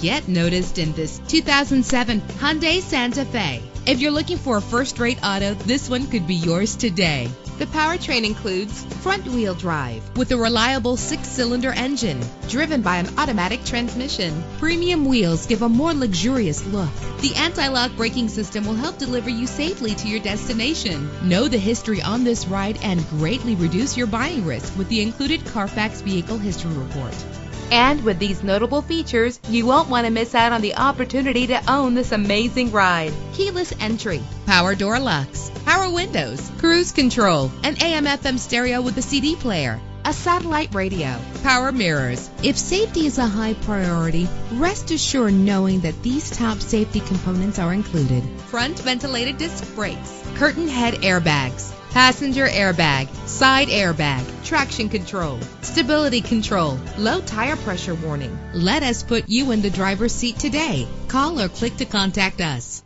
Get noticed in this 2007 Hyundai Santa Fe. If you're looking for a first-rate auto, this one could be yours today. The powertrain includes front-wheel drive with a reliable 6-cylinder engine driven by an automatic transmission. Premium wheels give a more luxurious look. The anti-lock braking system will help deliver you safely to your destination. Know the history on this ride and greatly reduce your buying risk with the included Carfax Vehicle History Report. And with these notable features, you won't want to miss out on the opportunity to own this amazing ride. Keyless entry, power door locks, power windows, cruise control, an AM/FM stereo with a CD player, a satellite radio, power mirrors. If safety is a high priority, rest assured knowing that these top safety components are included. Front ventilated disc brakes, curtain head airbags, passenger airbag, side airbag, traction control, stability control, low tire pressure warning. Let us put you in the driver's seat today. Call or click to contact us.